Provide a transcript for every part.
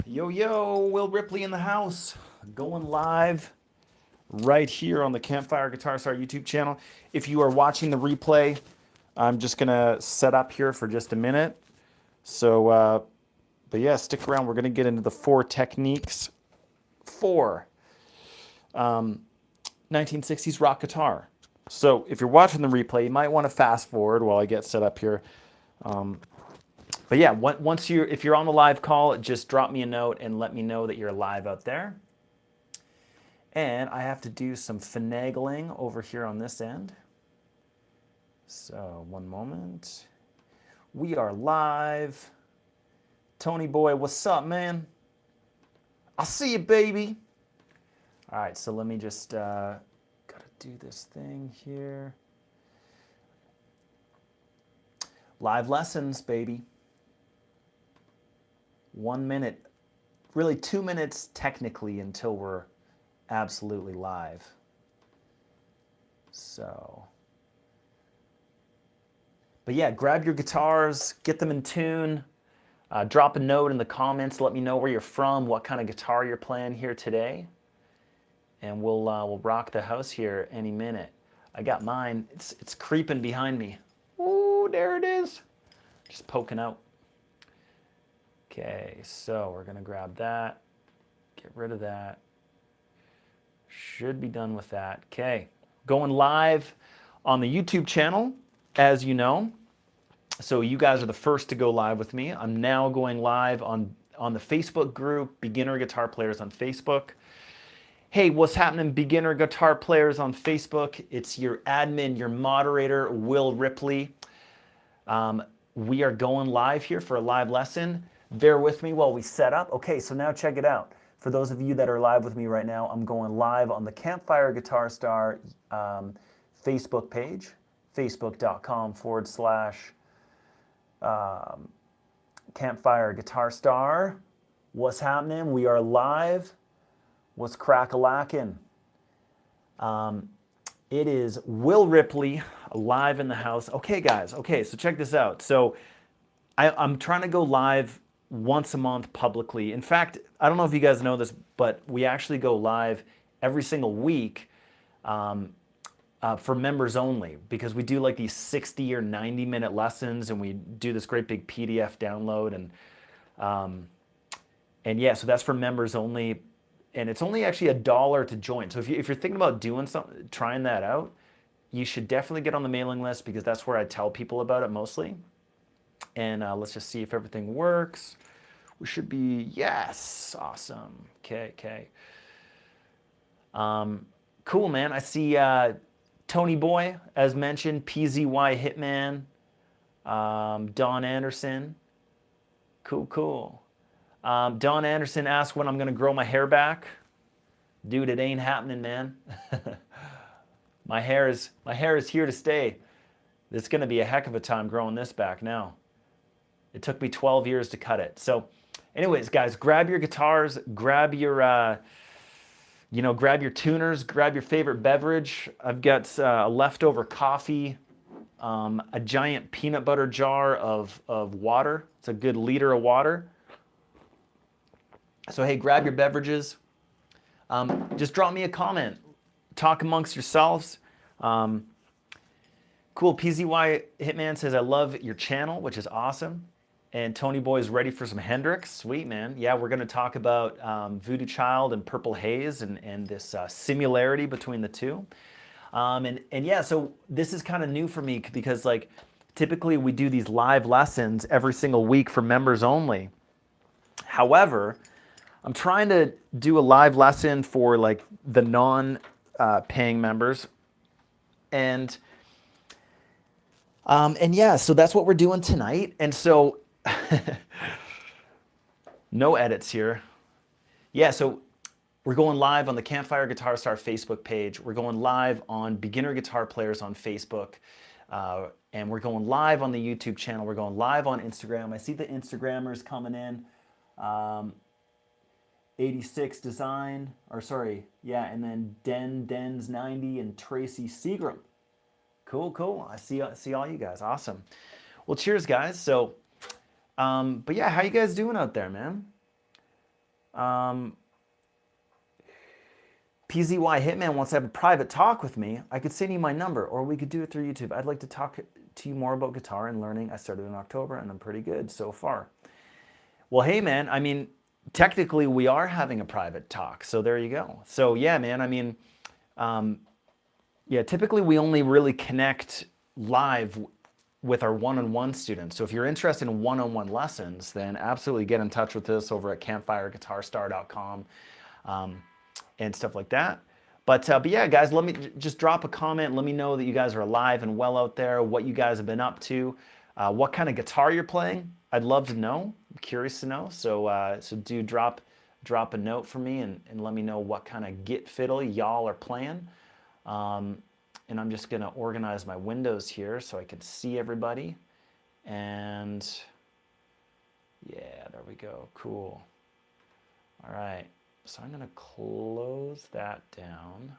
Yo, yo, Will Ripley in the house. Going live right here on the Campfire Guitar Star YouTube channel. If you are watching the replay, I'm just going to set up here for just a minute. But yeah, stick around. We're going to get into the four techniques for 1960s rock guitar. So if you're watching the replay, you might want to fast forward while I get set up here. But yeah, if you're on the live call, just drop me a note and let me know that you're live out there. And I have to do some finagling over here on this end. So one moment. We are live. Tony boy, what's up, man? I'll see you, baby. All right, so let me just gotta do this thing here. Live lessons, baby. 1 minute, really 2 minutes technically until we're absolutely live. So, but yeah, grab your guitars, get them in tune. Drop a note in the comments. Let me know where you're from, what kind of guitar you're playing here today, and we'll rock the house here any minute. I got mine. It's creeping behind me. Ooh, there it is. Just poking out. Okay, so we're gonna grab that. Get rid of that. Should be done with that. Okay, going live on the YouTube channel, as you know. So you guys are the first to go live with me. I'm now going live on the Facebook group, Beginner Guitar Players on Facebook. Hey, what's happening, Beginner Guitar Players on Facebook? It's your admin, your moderator, Will Ripley. We are going live here for a live lesson. Bear with me while we set up. Okay, so now check it out. For those of you that are live with me right now, I'm going live on the Campfire Guitar Star Facebook page, facebook.com/Campfire Guitar Star. What's happening? We are live. What's crack-a-lackin'? It is Will Ripley live in the house. Okay, guys. Okay, so check this out. So I'm trying to go live once a month publicly. In fact, I don't know if you guys know this, but we actually go live every single week for members only, because we do like these 60 or 90-minute lessons, and we do this great big PDF download, and yeah, so that's for members only, and it's only actually $1 to join. So if you're thinking about doing something, trying that out, you should definitely get on the mailing list, because that's where I tell people about it mostly. And let's just see if everything works. We should be, yes, awesome. Okay. Cool, man. I see Tony Boy, as mentioned, PZY Hitman, Don Anderson. Cool. Don Anderson asked when I'm going to grow my hair back. Dude, it ain't happening, man. My hair is here to stay. It's going to be a heck of a time growing this back now. It took me 12 years to cut it. So anyways, guys, grab your guitars, grab your grab your tuners, grab your favorite beverage. I've got a leftover coffee, a giant peanut butter jar of water. It's a good liter of water. So hey, grab your beverages. Just drop me a comment. Talk amongst yourselves. Cool. PZY Hitman says, I love your channel, which is awesome. And Tony Boy is ready for some Hendrix. Sweet, man. Yeah, we're going to talk about Voodoo Child and Purple Haze and this similarity between the two. And yeah, so this is kind of new for me, because like typically we do these live lessons every single week for members only. However, I'm trying to do a live lesson for like the non-paying members. And yeah, so that's what we're doing tonight. And so no edits here. Yeah, so we're going live on the Campfire Guitar Star Facebook page. We're going live on Beginner Guitar Players on Facebook. And we're going live on the YouTube channel. We're going live on Instagram. I see the Instagrammers coming in. 86 Design, or sorry, yeah, and then Dens 90 and Tracy Seagram. Cool. I see all you guys. Awesome. Well, cheers, guys. So, but yeah, how you guys doing out there, man? PZY Hitman wants to have a private talk with me. I could send you my number, or we could do it through YouTube. I'd like to talk to you more about guitar and learning. I started in October, and I'm pretty good so far. Well, hey, man, I mean, technically we are having a private talk, so there you go. So yeah, man, I mean, yeah, typically we only really connect live with our one-on-one students. So if you're interested in one-on-one lessons, then absolutely get in touch with us over at campfireguitarstar.com and stuff like that. But yeah, guys, let me just drop a comment. Let me know that you guys are alive and well out there, what you guys have been up to, what kind of guitar you're playing. I'd love to know. I'm curious to know. So so do drop a note for me and let me know what kind of git fiddle y'all are playing. And I'm just gonna organize my windows here so I can see everybody. And yeah, there we go, cool. All right, so I'm gonna close that down.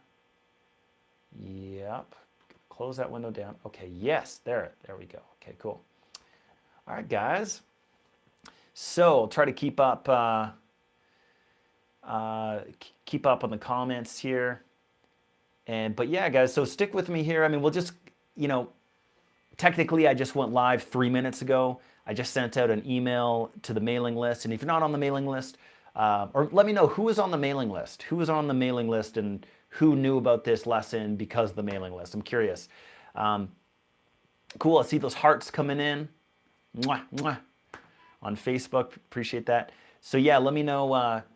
Yep, close that window down. Okay, yes, there we go. Okay, cool. All right, guys. So I'll try to keep up on the comments here. But yeah, guys, so stick with me here. I mean, we'll just, you know, technically I just went live 3 minutes ago. I just sent out an email to the mailing list. And if you're not on the mailing list, or let me know who is on the mailing list, who is on the mailing list and who knew about this lesson because of the mailing list. I'm curious. Cool, I see those hearts coming in. Mwah, mwah. On Facebook, appreciate that. So yeah, let me know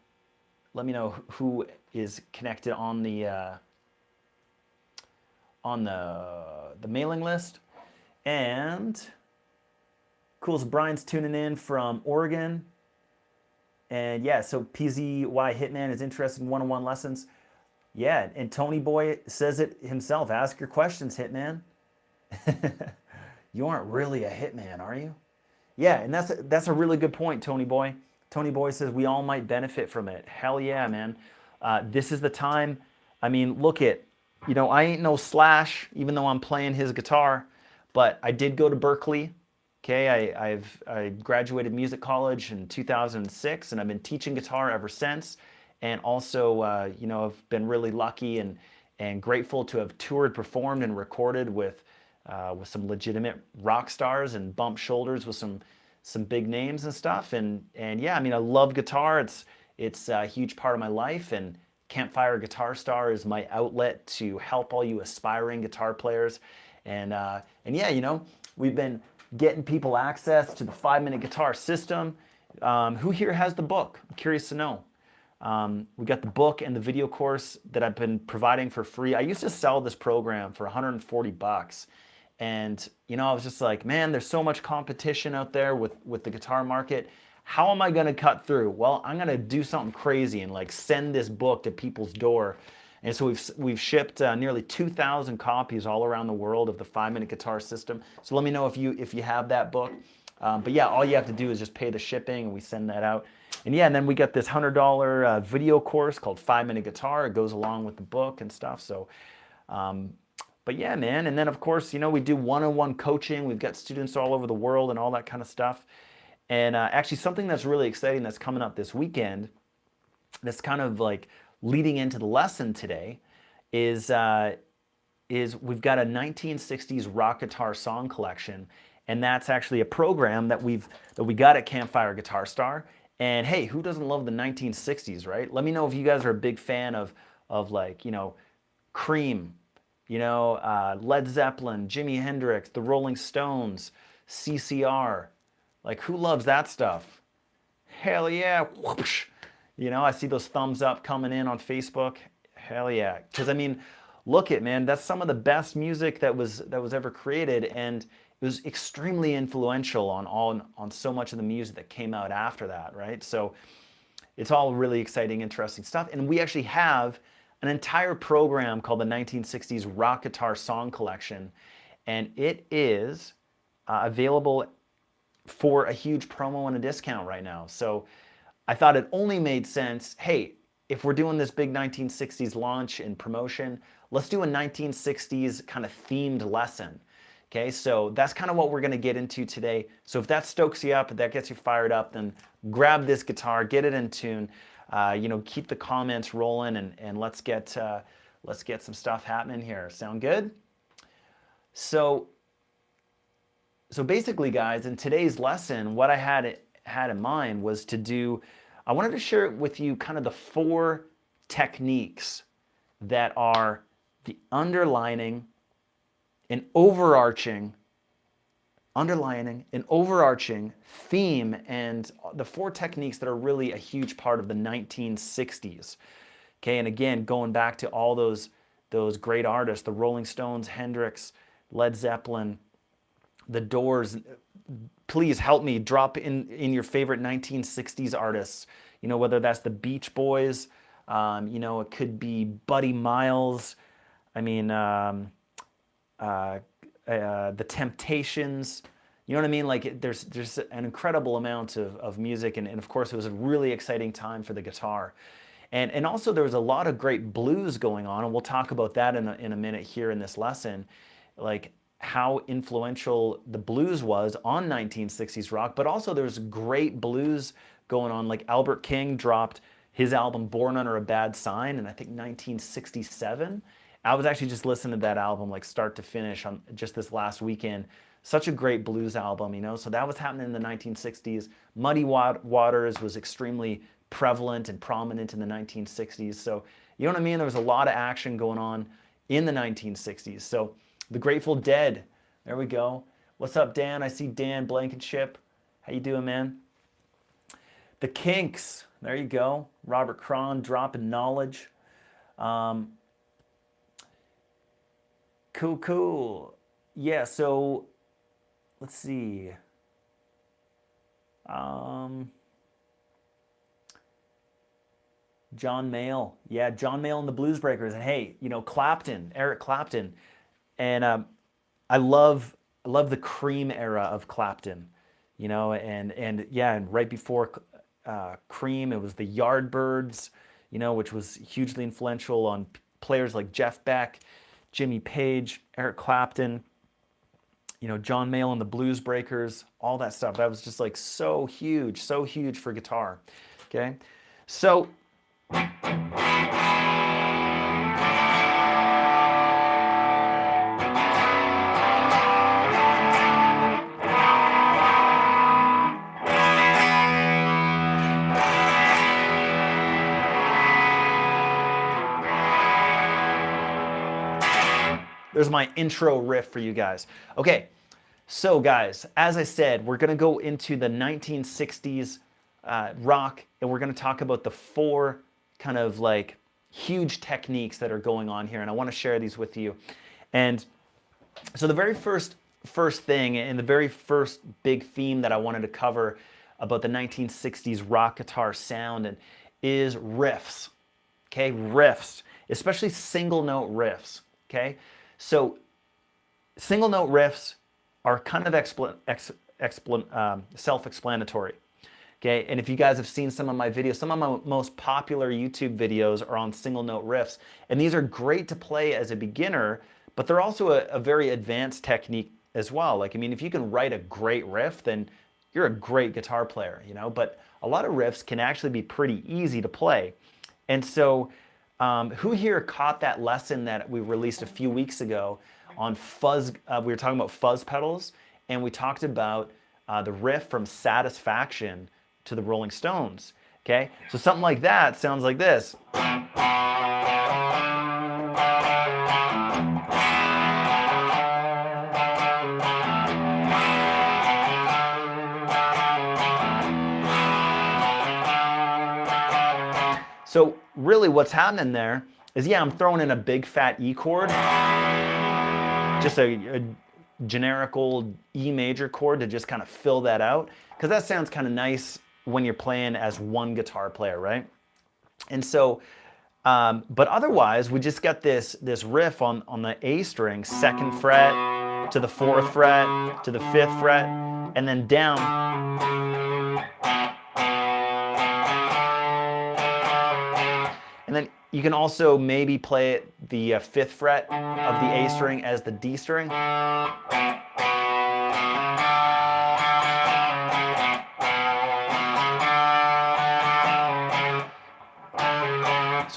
who is connected on the mailing list. And cool, so Brian's tuning in from Oregon. And yeah, so PZY Hitman is interested in one-on-one lessons. Yeah, and Tony Boy says it himself. Ask your questions, Hitman. You aren't really a hitman, are you? Yeah, and that's a really good point, Tony Boy. Tony Boy says we all might benefit from it. Hell yeah, man. This is the time. I mean, look at, you know, I ain't no Slash, even though I'm playing his guitar, but I did go to Berkeley. Okay, I graduated music college in 2006, and I've been teaching guitar ever since. And also, you know, I've been really lucky and grateful to have toured, performed, and recorded with some legitimate rock stars and bumped shoulders with some big names and stuff. And yeah, I mean, I love guitar. It's a huge part of my life, and Campfire Guitar Star is my outlet to help all you aspiring guitar players. And yeah, you know, we've been getting people access to the 5-minute guitar system. Who here has the book? I'm curious to know. We got the book and the video course that I've been providing for free. I used to sell this program for 140 bucks. And, you know, I was just like, man, there's so much competition out there with the guitar market. How am I going to cut through? Well, I'm going to do something crazy and like send this book to people's door. And so we've shipped nearly 2,000 copies all around the world of the 5-minute guitar system. So let me know if you have that book. But yeah, all you have to do is just pay the shipping and we send that out. And yeah, and then we got this $100 video course called 5-minute guitar. It goes along with the book and stuff. So, but yeah, man. And then of course, you know, we do one-on-one coaching. We've got students all over the world and all that kind of stuff. And actually something that's really exciting that's coming up this weekend, that's kind of like leading into the lesson today, is we've got a 1960s rock guitar song collection. And that's actually a program that we got at Campfire Guitar Star. And hey, who doesn't love the 1960s, right? Let me know if you guys are a big fan of like, you know, Cream, you know, Led Zeppelin, Jimi Hendrix, the Rolling Stones, CCR. Like, who loves that stuff? Hell yeah. Whoosh. You know, I see those thumbs up coming in on Facebook. Hell yeah. Because I mean, look it, man, that's some of the best music that was ever created, and it was extremely influential on so much of the music that came out after that, right? So it's all really exciting, interesting stuff. And we actually have an entire program called the 1960s Rock Guitar Song Collection, and it is available for a huge promo and a discount right now. So I thought it only made sense, hey, if we're doing this big 1960s launch and promotion, let's do a 1960s kind of themed lesson. Okay, so that's kind of what we're going to get into today. So if that stokes you up, if that gets you fired up, then grab this guitar, get it in tune. You know, keep the comments rolling, and let's get some stuff happening here. Sound good? So basically, guys, in today's lesson, what I had in mind was I wanted to share with you kind of the 4 techniques that are the underlining and overarching theme, and the 4 techniques that are really a huge part of the 1960s. Okay, and again, going back to all those great artists, the Rolling Stones, Hendrix, Led Zeppelin, the Doors. Please help me drop in your favorite 1960s artists. You know, whether that's the Beach Boys, you know, it could be Buddy Miles. I mean, the Temptations. You know what I mean? Like there's an incredible amount of music, and of course it was a really exciting time for the guitar. And also there was a lot of great blues going on, and we'll talk about that in a minute here in this lesson, like how influential the blues was on 1960s rock, but also there's great blues going on. Like Albert King dropped his album Born Under a Bad Sign in, I think, 1967. I was actually just listening to that album like start to finish on just this last weekend. Such a great blues album, you know. So that was happening in the 1960s. Muddy Waters was extremely prevalent and prominent in the 1960s. So, you know what I mean? There was a lot of action going on in the 1960s. So the Grateful Dead, there we go. What's up, Dan? I see Dan Blankenship. How you doing, man? The Kinks, there you go. Robert Cron, dropping knowledge. Cool. Yeah, so let's see. John Mayall. Yeah, John Mayall and the Blues Breakers. And hey, you know, Clapton, Eric Clapton. And I love the Cream era of Clapton, you know, and yeah, and right before Cream, it was the Yardbirds, you know, which was hugely influential on players like Jeff Beck, Jimmy Page, Eric Clapton, you know, John Mayall and the Blues Breakers, all that stuff. That was just like so huge for guitar. Okay, so there's my intro riff for you guys. Okay, so guys, as I said, we're gonna go into the 1960s rock, and we're gonna talk about the 4 kind of like huge techniques that are going on here, and I wanna share these with you. And so the very first thing, and the very first big theme that I wanted to cover about the 1960s rock guitar sound is riffs. Okay, riffs, especially single note riffs. Okay, so single note riffs are kind of self-explanatory. Okay, and if you guys have seen some of my videos, some of my most popular YouTube videos are on single note riffs, and these are great to play as a beginner, but they're also a very advanced technique as well. Like, I mean, if you can write a great riff, then you're a great guitar player, you know, but a lot of riffs can actually be pretty easy to play. And so who here caught that lesson that we released a few weeks ago on fuzz? We were talking about fuzz pedals, and we talked about the riff from Satisfaction to the Rolling Stones. Okay, so something like that sounds like this. So really what's happening there is, yeah, I'm throwing in a big fat E chord, just a generic old E major chord to just kind of fill that out, because that sounds kind of nice when you're playing as one guitar player, right? And so, but otherwise, we just got this riff on the A string, 2nd fret to the 4th fret to the 5th fret, and then down. And then you can also maybe play the 5th fret of the A string as the D string.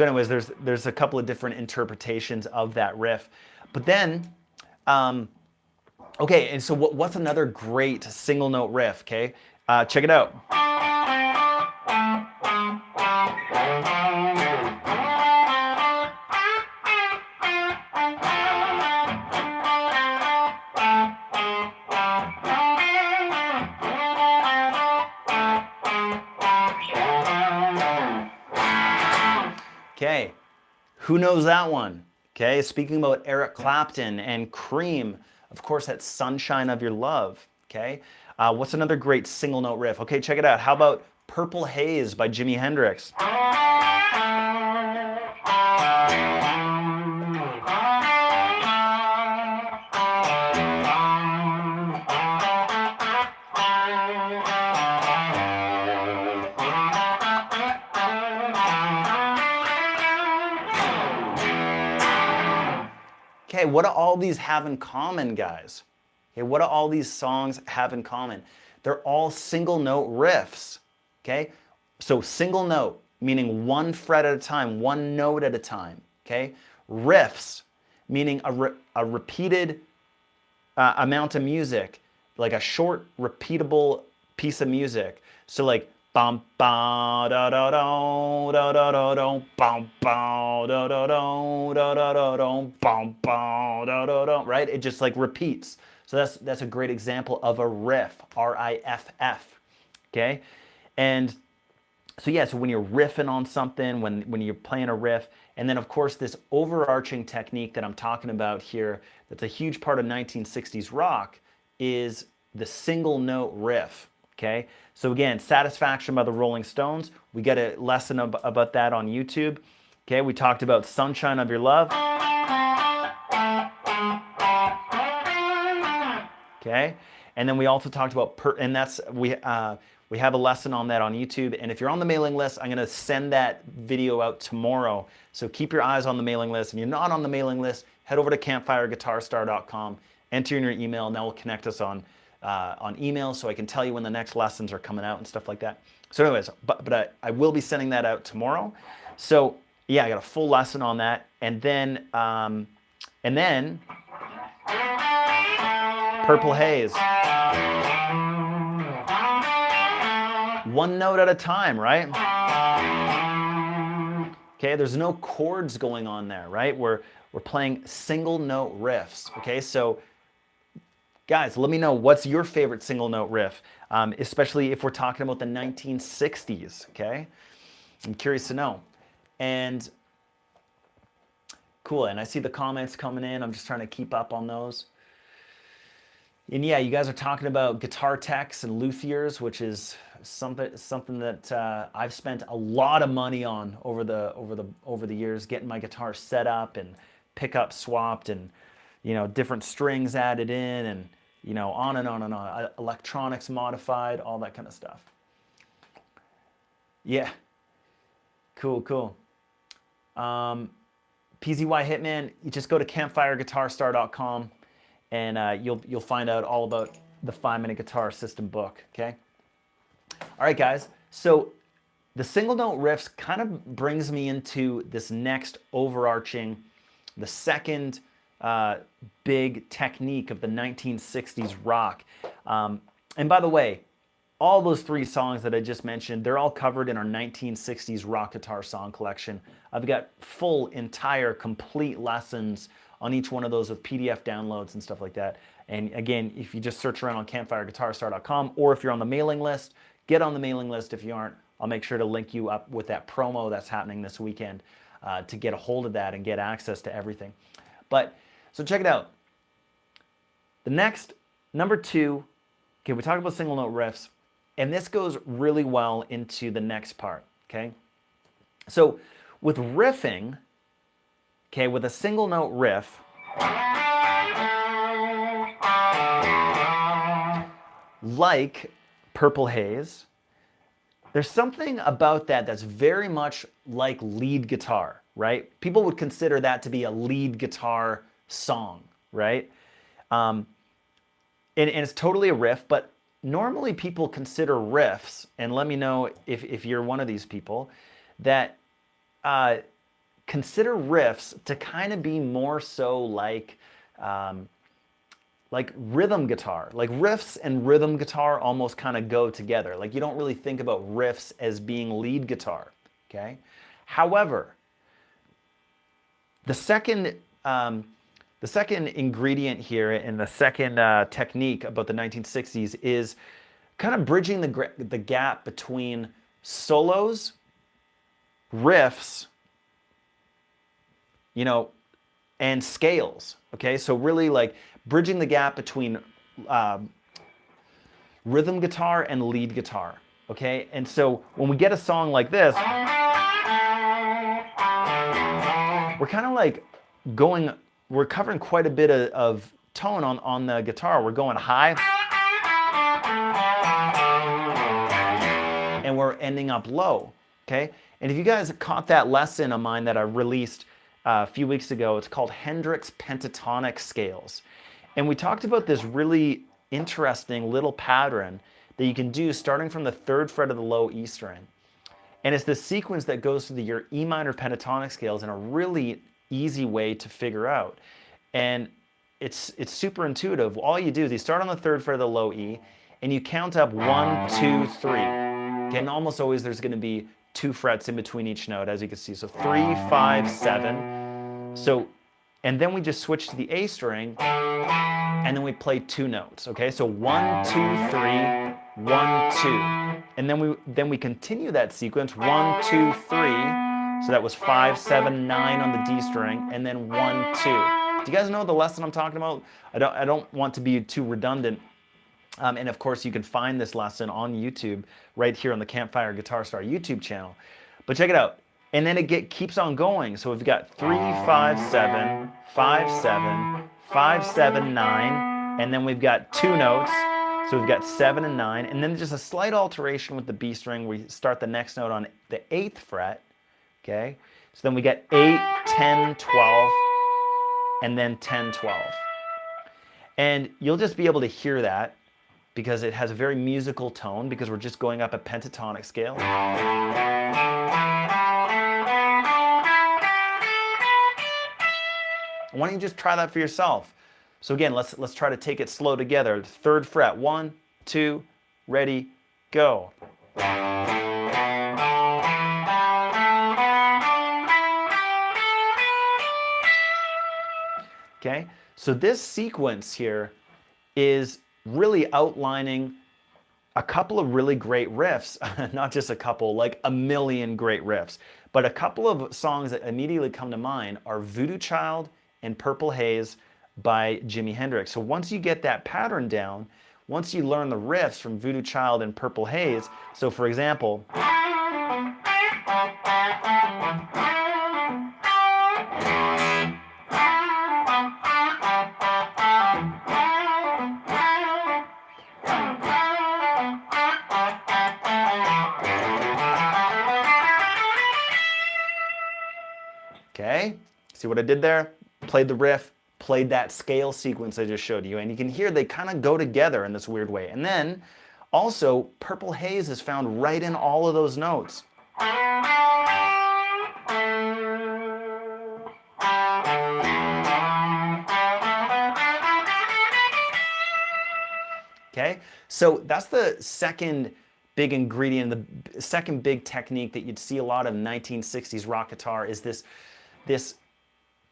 So anyways, there's a couple of different interpretations of that riff. But then, okay, and so what's another great single note riff, okay? Check it out. Okay, who knows that one? Okay, speaking about Eric Clapton and Cream, of course, that's Sunshine of Your Love. Okay, what's another great single note riff? Okay, check it out. How about Purple Haze by Jimi Hendrix? Okay, what do all these have in common, guys? Okay, what do all these songs have in common? They're all single note riffs. Okay, so single note, meaning one fret at a time, one note at a time. Okay, riffs, meaning a repeated amount of music, like a short, repeatable piece of music. So like bum ba da da da da da da da bum ba da da da da da da da bum ba da da da, right? It just like repeats. So that's a great example of a riff, R-I-F-F. Okay, and so yeah, so when you're riffing on something, when you're playing a riff, and then of course this overarching technique that I'm talking about here, that's a huge part of 1960s rock, is the single note riff. Okay, so again, Satisfaction by the Rolling Stones. We got a lesson about that on YouTube. Okay, we talked about Sunshine of Your Love. Okay, and then we also talked about we have a lesson on that on YouTube. And if you're on the mailing list, I'm going to send that video out tomorrow. So keep your eyes on the mailing list. If you're not on the mailing list, head over to campfireguitarstar.com, enter in your email, and that will connect us on email so I can tell you when the next lessons are coming out and stuff like that. So anyways, but I will be sending that out tomorrow. So yeah, I got a full lesson on that. And then Purple Haze. One note at a time, right? Okay, there's no chords going on there, right? We're playing single note riffs. Okay, so guys, let me know what's your favorite single note riff, especially if we're talking about the 1960s, okay? I'm curious to know. And cool, and I see the comments coming in. I'm just trying to keep up on those. And yeah, you guys are talking about guitar techs and luthiers, which is something that I've spent a lot of money on over the years, getting my guitar set up and pickup swapped, and different strings added in, and on and on and on. Electronics modified, all that kind of stuff. Yeah, cool. PZY Hitman, you just go to campfireguitarstar.com. And you'll find out all about the 5-minute guitar system book, okay? All right, guys. So the single note riffs kind of brings me into this next overarching, the second big technique of the 1960s rock. And by the way, all those 3 songs that I just mentioned, they're all covered in our 1960s rock guitar song collection. I've got full, entire, complete lessons on each one of those with PDF downloads and stuff like that. And again, if you just search around on campfireguitarstar.com, or if you're on the mailing list, get on the mailing list. If you aren't, I'll make sure to link you up with that promo that's happening this weekend to get a hold of that and get access to everything. But, so check it out. The next, number 2, okay, we talked about single note riffs, and this goes really well into the next part, okay? So with riffing, okay, with a single note riff, like Purple Haze, there's something about that that's very much like lead guitar, right? People would consider that to be a lead guitar song, right? And it's totally a riff, but normally people consider riffs, and let me know if you're one of these people, that consider riffs to kind of be more so like rhythm guitar. Like riffs and rhythm guitar almost kind of go together. Like you don't really think about riffs as being lead guitar, okay? However, the second ingredient here and the second technique about the 1960s is kind of bridging the gap between solos, riffs, you know, and scales, okay? So really like bridging the gap between rhythm guitar and lead guitar, okay? And so when we get a song like this, we're kind of like we're covering quite a bit of tone on the guitar. We're going high, and we're ending up low, okay? And if you guys caught that lesson of mine that I released a few weeks ago, it's called Hendrix Pentatonic Scales. And we talked about this really interesting little pattern that you can do starting from the 3rd fret of the low E string. And it's this sequence that goes through your E minor pentatonic scales in a really easy way to figure out. And it's super intuitive. All you do is you start on the 3rd fret of the low E, and you count up 1, 2, 3. Okay, and almost always there's going to be 2 frets in between each note, as you can see. So 3, 5, 7. So, and then we just switch to the A string, and then we play 2 notes. Okay, so 1, 2, 3, 1, 2, and then we continue that sequence 1, 2, 3. So that was 5, 7, 9 on the D string, and then 1, 2. Do you guys know the lesson I'm talking about? I don't want to be too redundant. And of course, you can find this lesson on YouTube right here on the Campfire Guitar Star YouTube channel. But check it out. And then it keeps on going. So we've got 3, 5, 7, 5, 7, 5, 7, 9. And then we've got 2 notes. So we've got 7 and 9. And then just a slight alteration with the B string. We start the next note on the 8th fret. Okay. So then we get 8, 10, 12, and then 10, 12. And you'll just be able to hear that because it has a very musical tone because we're just going up a pentatonic scale. Why don't you just try that for yourself? So again, let's try to take it slow together. 3rd fret, 1, 2, ready, go. Okay, so this sequence here is really outlining a couple of really great riffs, not just a couple, like a million great riffs, but a couple of songs that immediately come to mind are Voodoo Child and Purple Haze by Jimi Hendrix. So once you get that pattern down, once you learn the riffs from Voodoo Child and Purple Haze, so for example, okay, see what I did there? Played the riff, played that scale sequence I just showed you, and you can hear they kind of go together in this weird way. And then also, Purple Haze is found right in all of those notes. Okay, so that's the second big ingredient, the second big technique that you'd see a lot of 1960s rock guitar is this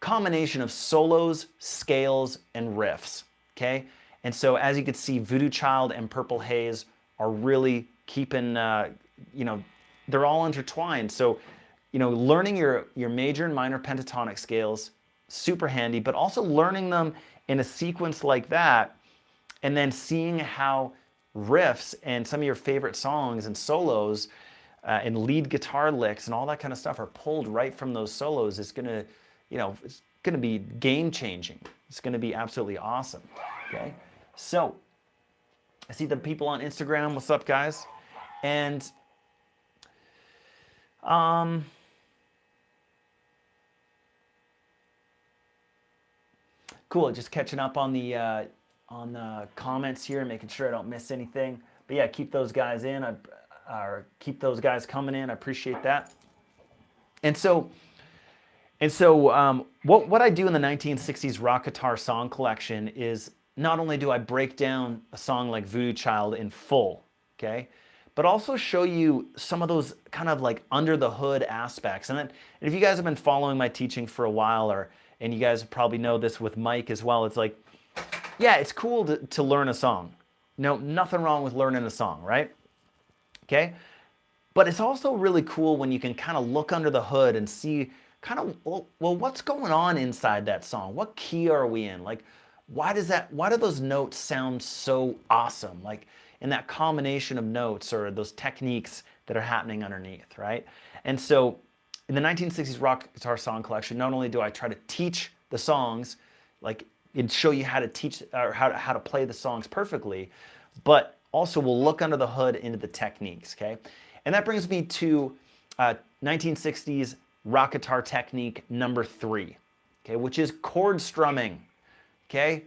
combination of solos, scales, and riffs, okay? And so as you can see, Voodoo Child and Purple Haze are really keeping, you know, they're all intertwined. So, you know, learning your major and minor pentatonic scales, super handy, but also learning them in a sequence like that, and then seeing how riffs and some of your favorite songs and solos and lead guitar licks and all that kind of stuff are pulled right from those solos is gonna, you know, it's gonna be game changing. It's gonna be absolutely awesome, okay? So, I see the people on Instagram, what's up guys? And, cool, just catching up on the comments here, making sure I don't miss anything. But yeah, keep those guys in, or keep those guys coming in. I appreciate that. And so, And so what I do in the 1960s rock guitar song collection is not only do I break down a song like Voodoo Child in full, okay, but also show you some of those kind of like under the hood aspects. And if you guys have been following my teaching for a while, and you guys probably know this with Mike as well, it's like, yeah, it's cool to learn a song. No, nothing wrong with learning a song, right? Okay. But it's also really cool when you can kind of look under the hood and see kind of, well, what's going on inside that song? What key are we in? Like, why do those notes sound so awesome? Like in that combination of notes or those techniques that are happening underneath, right? And so in the 1960s rock guitar song collection, not only do I try to teach the songs, like and show you how to teach or how to play the songs perfectly, but also we'll look under the hood into the techniques, okay? And that brings me to 1960s rock guitar technique number 3, okay, which is chord strumming, okay?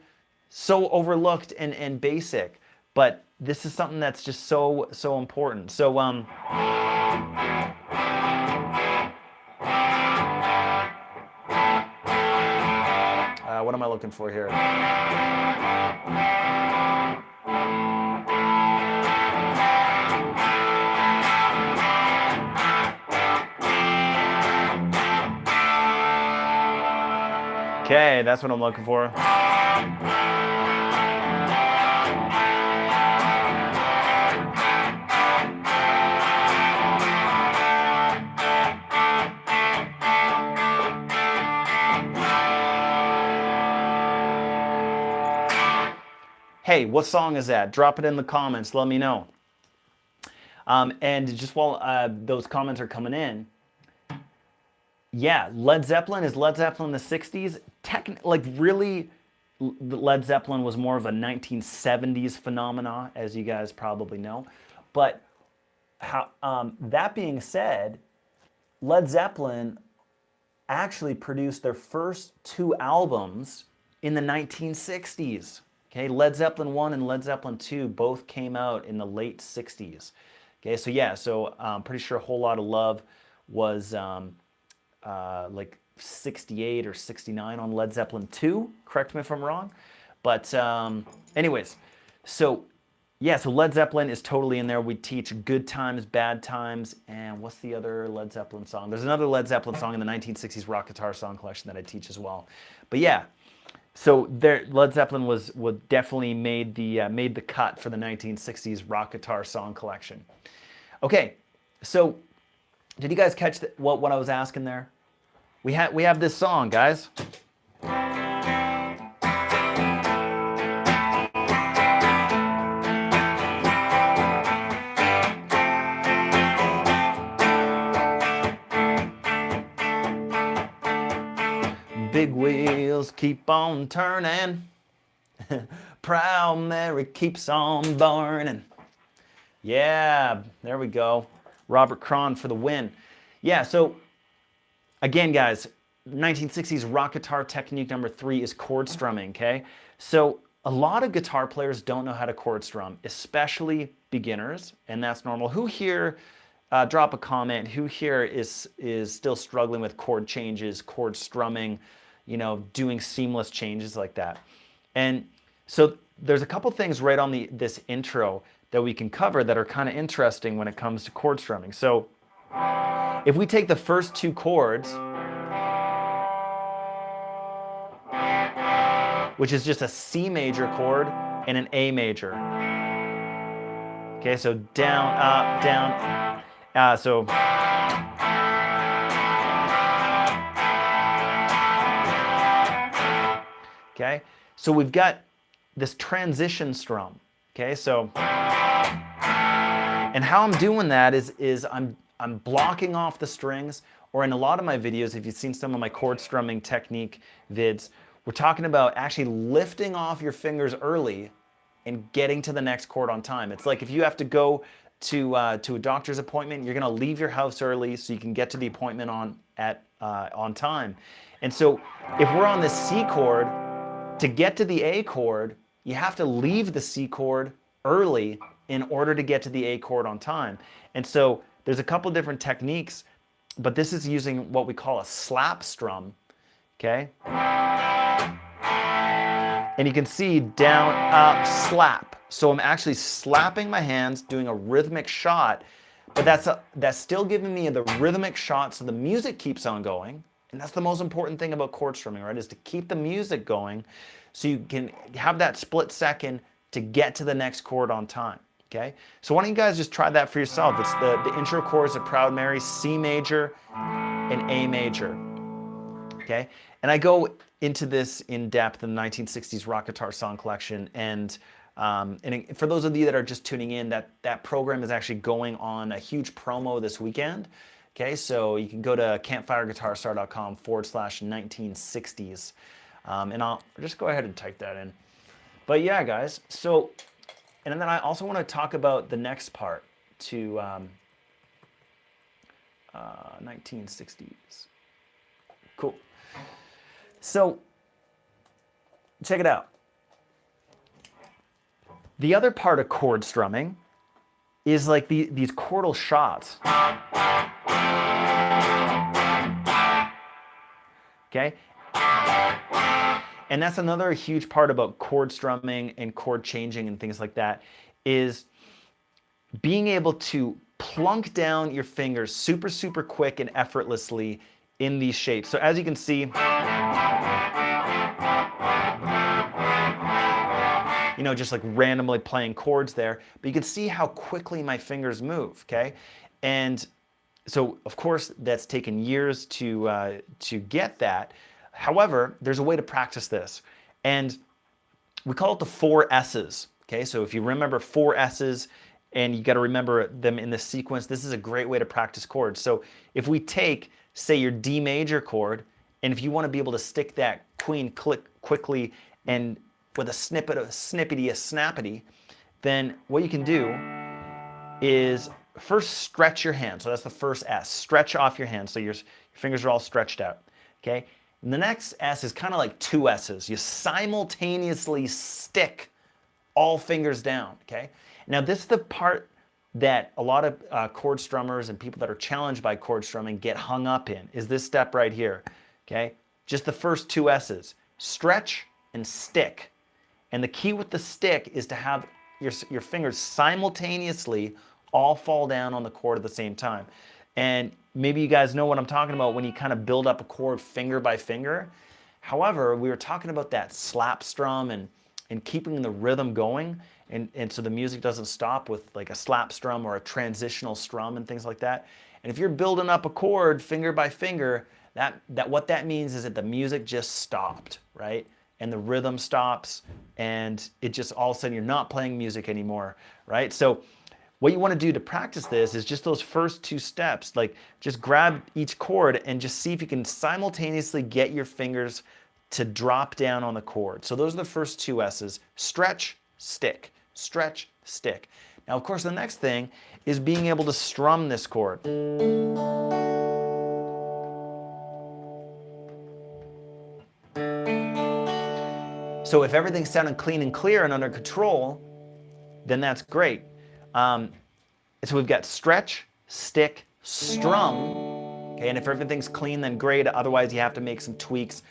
So overlooked and basic, but this is something that's just so important. So what am I looking for here? Okay, that's what I'm looking for. Hey, what song is that? Drop it in the comments. Let me know. And just while those comments are coming in, yeah, Led Zeppelin is Led Zeppelin in the 60s. Like really, Led Zeppelin was more of a 1970s phenomena, as you guys probably know. But that being said, Led Zeppelin actually produced their first 2 albums in the 1960s. Okay, Led Zeppelin 1 and Led Zeppelin 2 both came out in the late 60s. Okay, so yeah, so I'm pretty sure A Whole Lot of Love was like 68 or 69 on Led Zeppelin 2. Correct me if I'm wrong. But anyways, so yeah, so Led Zeppelin is totally in there. We teach Good Times, Bad Times, and what's the other Led Zeppelin song? There's another Led Zeppelin song in the 1960s rock guitar song collection that I teach as well. But yeah, so Led Zeppelin was definitely made the cut for the 1960s rock guitar song collection. Okay, so did you guys catch what I was asking there? We have this song, guys. Big wheels keep on turning. Proud Mary keeps on burning. Yeah, there we go. Robert Cron for the win. Yeah, so again, guys, 1960s rock guitar technique number 3 is chord strumming, okay? So a lot of guitar players don't know how to chord strum, especially beginners, and that's normal. Who here, drop a comment, who here is still struggling with chord changes, chord strumming, you know, doing seamless changes like that? And so there's a couple things right on this intro that we can cover that are kind of interesting when it comes to chord strumming. So if we take the first 2 chords, which is just a C major chord and an A major. Okay, so down, up, down. Okay, so we've got this transition strum. Okay, so, and how I'm doing that is I'm blocking off the strings, or in a lot of my videos, if you've seen some of my chord strumming technique vids, we're talking about actually lifting off your fingers early and getting to the next chord on time. It's like if you have to go to a doctor's appointment, you're gonna leave your house early so you can get to the appointment on time. And so if we're on the C chord, to get to the A chord, you have to leave the C chord early in order to get to the A chord on time. And so there's a couple different techniques but this is using what we call a slap strum, okay? And you can see down, up, slap. So I'm actually slapping my hands, doing a rhythmic shot, but that's still giving me the rhythmic shot so the music keeps on going. And that's the most important thing about chord strumming, right? Is to keep the music going so you can have that split second to get to the next chord on time, okay? So why don't you guys just try that for yourself? It's the intro chords of Proud Mary, C major and A major, okay? And I go into this in depth in the 1960s rock guitar song collection. And for those of you that are just tuning in, that program is actually going on a huge promo this weekend. Okay, so you can go to campfireguitarstar.com/1960s. And I'll just go ahead and type that in. But yeah, guys, so, and then I also want to talk about the next part to 1960s. Cool. So, check it out. The other part of chord strumming is like these chordal shots. Okay? And that's another huge part about chord strumming and chord changing and things like that, is being able to plunk down your fingers super, super quick and effortlessly in these shapes. So as you can see, you know, just like randomly playing chords there, but you can see how quickly my fingers move, okay? And so, of course, that's taken years to get that. However, there's a way to practice this, and we call it the 4 S's, okay? So if you remember 4 S's, and you got to remember them in the sequence, this is a great way to practice chords. So if we take, say, your D major chord, and if you want to be able to stick that queen click quickly and with a snippet of snappity, then what you can do is first stretch your hand. So that's the first S. Stretch off your hand so your fingers are all stretched out. Okay? And the next S is kind of like 2 S's. You simultaneously stick all fingers down. Okay? Now this is the part that a lot of chord strummers and people that are challenged by chord strumming get hung up in, is this step right here. Okay? Just the first 2 S's. Stretch and stick. And the key with the stick is to have your fingers simultaneously all fall down on the chord at the same time. And maybe you guys know what I'm talking about when you kind of build up a chord finger by finger. However, we were talking about that slap strum and keeping the rhythm going, and so the music doesn't stop with like a slap strum or a transitional strum and things like that. And if you're building up a chord finger by finger, what that means is that the music just stopped, right? And the rhythm stops, and it just all of a sudden you're not playing music anymore, right? So what you want to do to practice this is just those first 2 steps, like just grab each chord and just see if you can simultaneously get your fingers to drop down on the chord. So those are the first 2 S's, stretch, stick, stretch, stick. Now, of course, the next thing is being able to strum this chord. So if everything's sounding clean and clear and under control, then that's great. So we've got stretch, stick, strum. Okay, and if everything's clean, then great. Otherwise, you have to make some tweaks.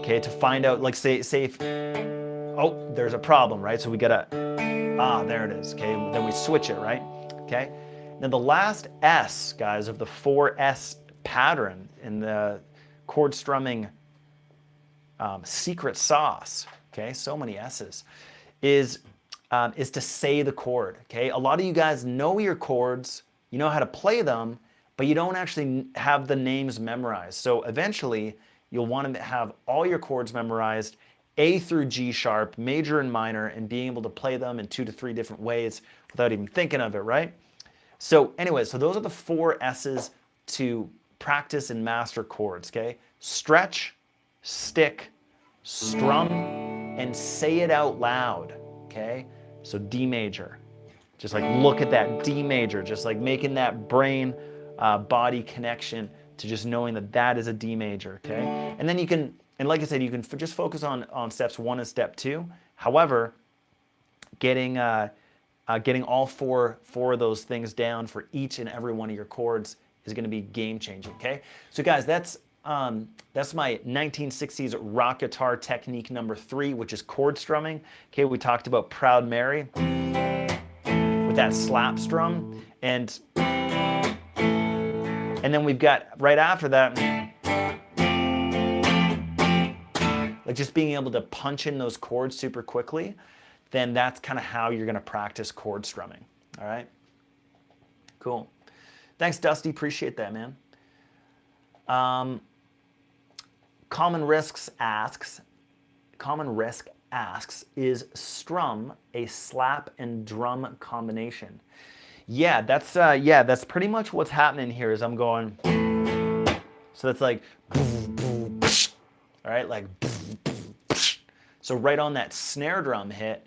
Okay, to find out, like say if, oh, there's a problem, right? So we gotta, there it is. Okay, then we switch it, right? Okay. Now the last S, guys, of the 4 S pattern in the chord strumming secret sauce, okay, so many S's, is to say the chord, okay? A lot of you guys know your chords, you know how to play them, but you don't actually have the names memorized. So eventually, you'll want to have all your chords memorized, A through G sharp, major and minor, and being able to play them in 2 to 3 different ways without even thinking of it, right? So anyway, so those are the 4 S's to practice and master chords, okay? Stretch, stick, strum, and say it out loud, okay? So D major, just like look at that D major, just like making that brain body connection to just knowing that that is a D major, okay? And then you can, and like I said, you can just focus on steps 1 and step 2. However, getting getting all four of those things down for each and every one of your chords is going to be game changing. Okay, so guys, that's my 1960s rock guitar technique number 3, which is chord strumming. Okay, we talked about Proud Mary with that slap strum, and then we've got right after that, like just being able to punch in those chords super quickly. Then that's kind of how you're going to practice chord strumming. All right, cool. Thanks, Dusty. Appreciate that, man. Common Risk asks, is strum a slap and drum combination? Yeah, that's pretty much what's happening here. Is I'm going, so that's like, all right, like, so right on that snare drum hit,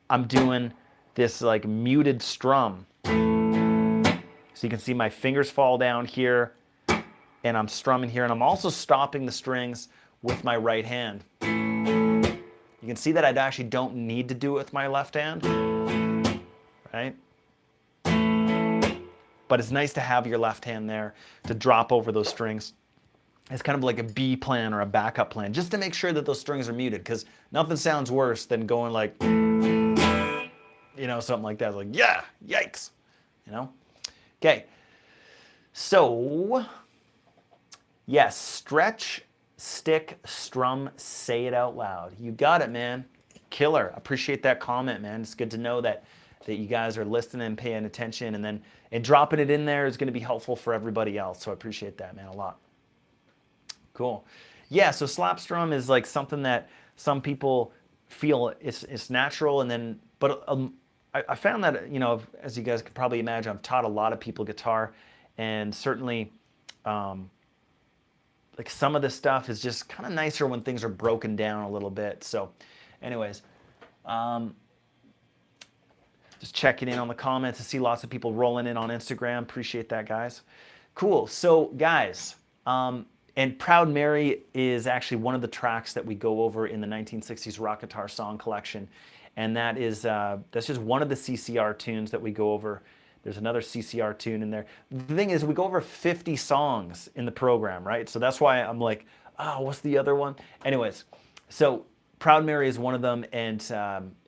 I'm doing this like muted strum. So you can see my fingers fall down here, and I'm strumming here, and I'm also stopping the strings with my right hand. You can see that I actually don't need to do it with my left hand, right? But it's nice to have your left hand there to drop over those strings. It's kind of like a B plan or a backup plan, just to make sure that those strings are muted, because nothing sounds worse than going like, you know, something like that. It's like, yeah, yikes, you know? Okay, so, yes, stretch, stick, strum, say it out loud. You got it, man. Killer. Appreciate that comment, man. It's good to know that you guys are listening and paying attention, and dropping it in there is going to be helpful for everybody else. So I appreciate that, man, a lot. Cool. Yeah, so slap strum is like something that some people feel it's natural, and then, but I found that, you know, as you guys can probably imagine, I've taught a lot of people guitar, and certainly like some of this stuff is just kind of nicer when things are broken down a little bit. So anyways, just checking in on the comments. I see lots of people rolling in on Instagram. Appreciate that, guys. Cool. So guys, and Proud Mary is actually one of the tracks that we go over in the 1960s rock guitar song collection. And that is, that's just one of the CCR tunes that we go over. There's another CCR tune in there. The thing is, we go over 50 songs in the program, right? So that's why I'm like, oh, what's the other one? Anyways, so Proud Mary is one of them, and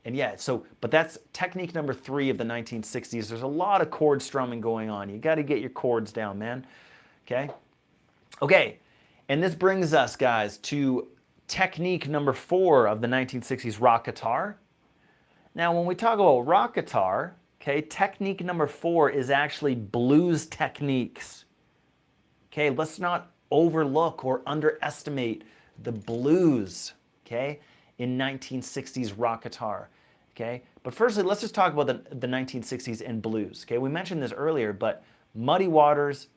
yeah, so, but that's technique number 3 of the 1960s. There's a lot of chord strumming going on. You got to get your chords down, man. Okay? Okay, and this brings us, guys, to technique number 4 of the 1960s rock guitar. Now, when we talk about rock guitar, okay, technique number 4 is actually blues techniques. Okay, let's not overlook or underestimate the blues, okay, in 1960s rock guitar, okay? But firstly, let's just talk about the 1960s and blues, okay? We mentioned this earlier, but Muddy Waters,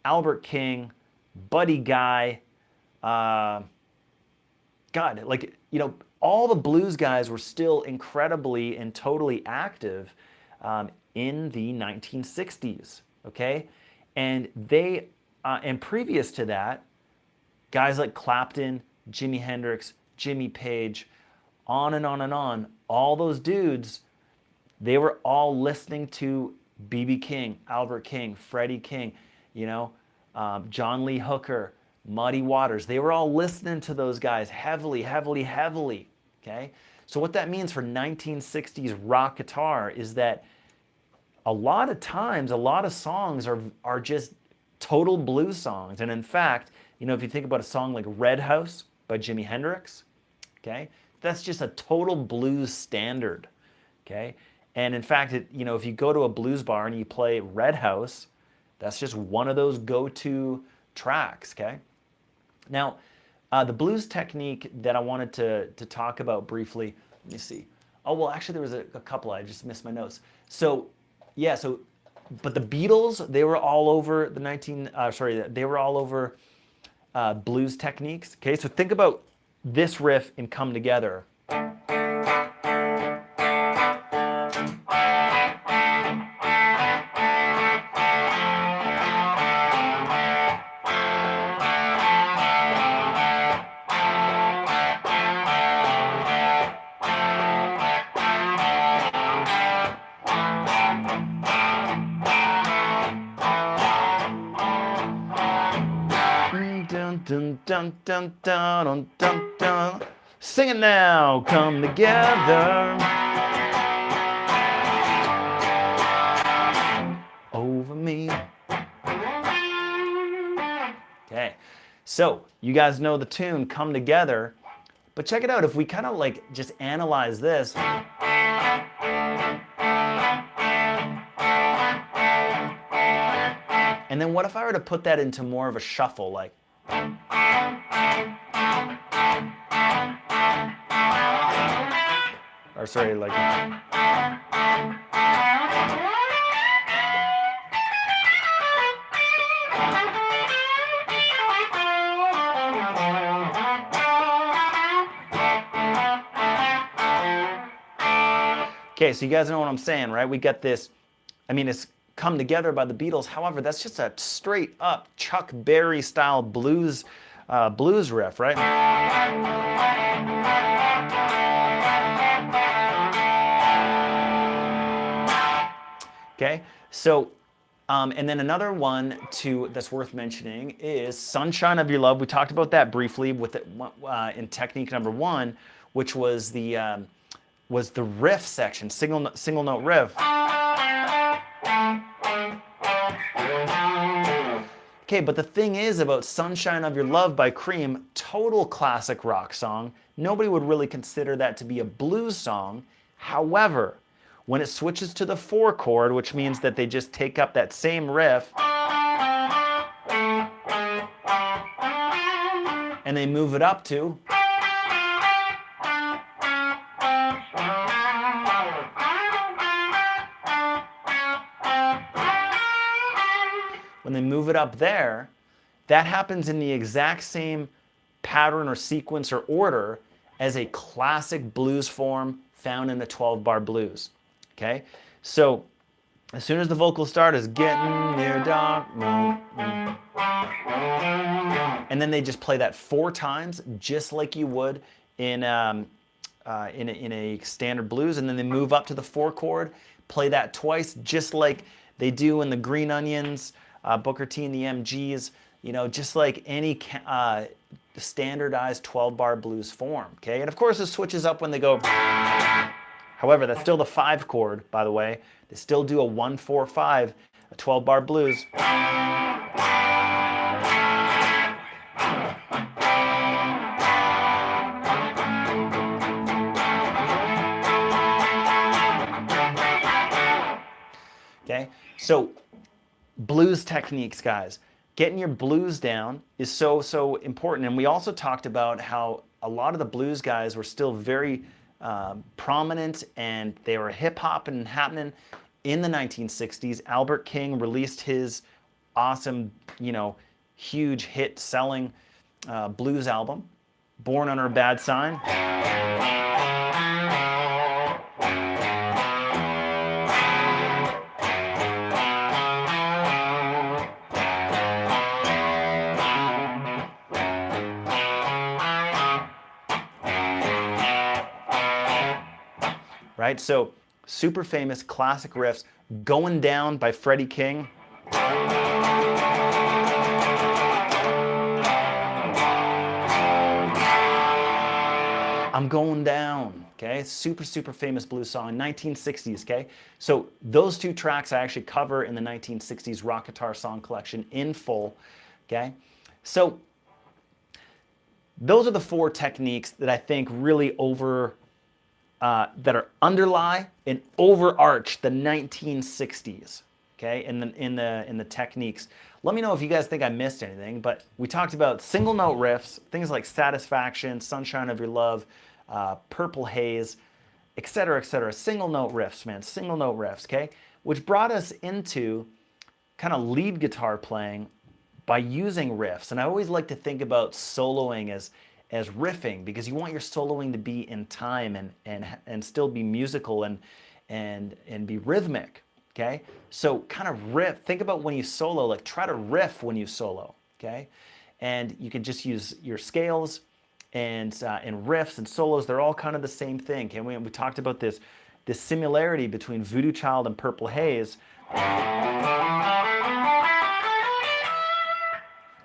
Albert King, Buddy Guy, God, like, you know, all the blues guys were still incredibly and totally active in the 1960s, okay? And they, and previous to that, guys like Clapton, Jimi Hendrix, Jimmy Page, on and on and on, all those dudes, they were all listening to B.B. King, Albert King, Freddie King, you know, John Lee Hooker, Muddy Waters. They were all listening to those guys heavily, heavily, heavily, okay? So what that means for 1960s rock guitar is that a lot of times, a lot of songs are just total blues songs. And in fact, you know, if you think about a song like Red House by Jimi Hendrix, okay, that's just a total blues standard, okay? And in fact, you know, if you go to a blues bar and you play Red House, that's just one of those go-to tracks, okay? Now, the blues technique that I wanted to talk about briefly, let me see. Oh, well, actually, there was a couple. I just missed my notes. So, yeah, so, but the Beatles, they were all over the they were all over blues techniques, okay? So think about this riff in Come Together. dun dun dun dun dun dun. Sing it now, come together. Over me. Okay, so you guys know the tune, Come Together, but check it out. If we kind of like just analyze this, and then what if I were to put that into more of a shuffle, like, or sorry, like, okay, so you guys know what I'm saying, right? We got this, I mean, it's Come Together by the Beatles. However, that's just a straight up Chuck Berry style blues riff, right? Okay, so, and then another one that's worth mentioning is Sunshine of Your Love. We talked about that briefly with it, in technique number 1, which was the riff section, single note riff. Okay, but the thing is about Sunshine of Your Love by Cream, total classic rock song. Nobody would really consider that to be a blues song. However, when it switches to the 4 chord, which means that they just take up that same riff and they move it up to, when they move it up there, that happens in the exact same pattern or sequence or order as a classic blues form found in the 12-bar blues. Okay? So, as soon as the vocals start, is getting near dark, and then they just play that 4 times, just like you would in a standard blues, and then they move up to the 4 chord, play that twice, just like they do in the Green Onions, Booker T and the MGs, you know, just like any standardized 12-bar blues form, okay? And of course, it switches up when they go. However, that's still the 5 chord, by the way. They still do a 1-4-5, a 12-bar blues. Okay, so blues techniques, guys. Getting your blues down is so important. And we also talked about how a lot of the blues guys were still very prominent, and they were hip hop and happening in the 1960s. Albert King released his awesome, you know, huge hit selling blues album, Born Under a Bad Sign. Right? So, super famous classic riffs. Going Down by Freddie King. I'm Going Down, okay? Super famous blues song, 1960s, okay? So those 2 tracks I actually cover in the 1960s rock guitar song collection in full, okay? So those are the 4 techniques that I think really that are underlie and overarch the 1960s, okay, in the techniques. Let me know if you guys think I missed anything, but we talked about single note riffs, things like Satisfaction, Sunshine of Your Love, Purple Haze, etc., etc. Single note riffs, man, single note riffs, okay, which brought us into kind of lead guitar playing by using riffs. And I always like to think about soloing as riffing, because you want your soloing to be in time and still be musical and be rhythmic, okay? So kind of riff, think about when you solo, like try to riff when you solo, okay? And you can just use your scales and riffs and solos, they're all kind of the same thing, okay? We talked about this similarity between Voodoo Child and Purple Haze,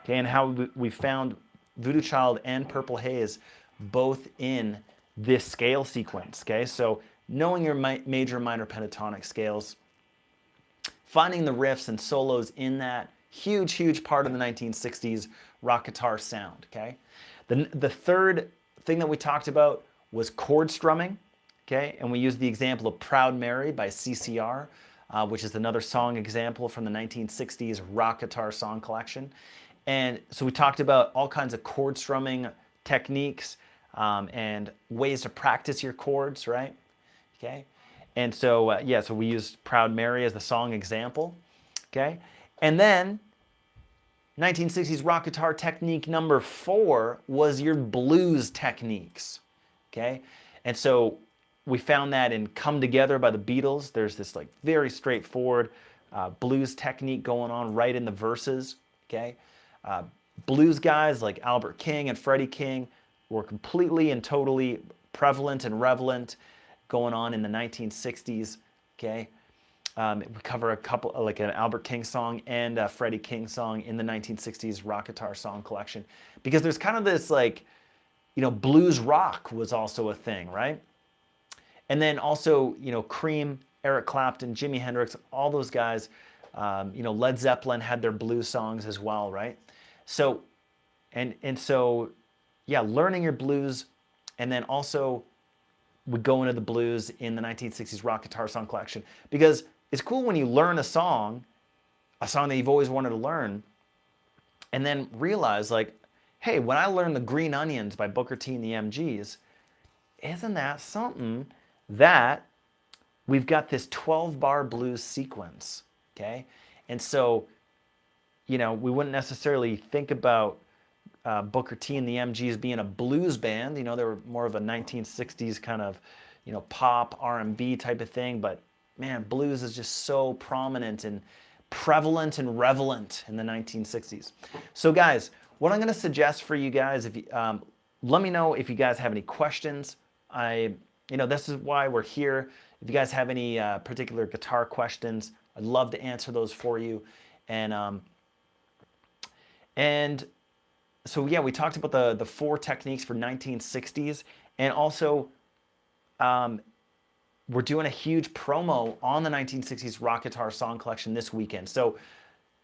okay, and how we found Voodoo Child and Purple Haze both in this scale sequence, okay? So knowing your major and minor pentatonic scales, finding the riffs and solos in that, huge part of the 1960s rock guitar sound, okay? The third thing that we talked about was chord strumming, okay? And we used the example of Proud Mary by CCR, which is another song example from the 1960s rock guitar song collection. And so we talked about all kinds of chord strumming techniques and ways to practice your chords, right? Okay. And so, yeah, so we used Proud Mary as the song example, okay? And then 1960s rock guitar technique number 4 was your blues techniques, okay? And so we found that in Come Together by the Beatles. There's this like very straightforward blues technique going on right in the verses, okay? Blues guys like Albert King and Freddie King were completely and totally prevalent and relevant going on in the 1960s, okay? We cover a couple, like an Albert King song and a Freddie King song in the 1960s rock guitar song collection. Because there's kind of this like, you know, blues rock was also a thing, right? And then also, you know, Cream, Eric Clapton, Jimi Hendrix, all those guys, you know, Led Zeppelin had their blues songs as well, right? So, and so, yeah, learning your blues, and then also we go into the blues in the 1960s rock guitar song collection, because it's cool when you learn a song that you've always wanted to learn, and then realize like, hey, when I learned the Green Onions by Booker T and the MGs, isn't that something that we've got this 12-bar blues sequence, okay? And so, you know, we wouldn't necessarily think about Booker T and the MGs being a blues band. You know, they were more of a 1960s kind of, you know, pop, R&B type of thing. But man, blues is just so prominent and prevalent and relevant in the 1960s. So guys, what I'm going to suggest for you guys, if you, let me know if you guys have any questions. You know, this is why we're here. If you guys have any particular guitar questions, I'd love to answer those for you. And so yeah, we talked about the 4 techniques for 1960s, and also we're doing a huge promo on the 1960s rock guitar song collection this weekend. So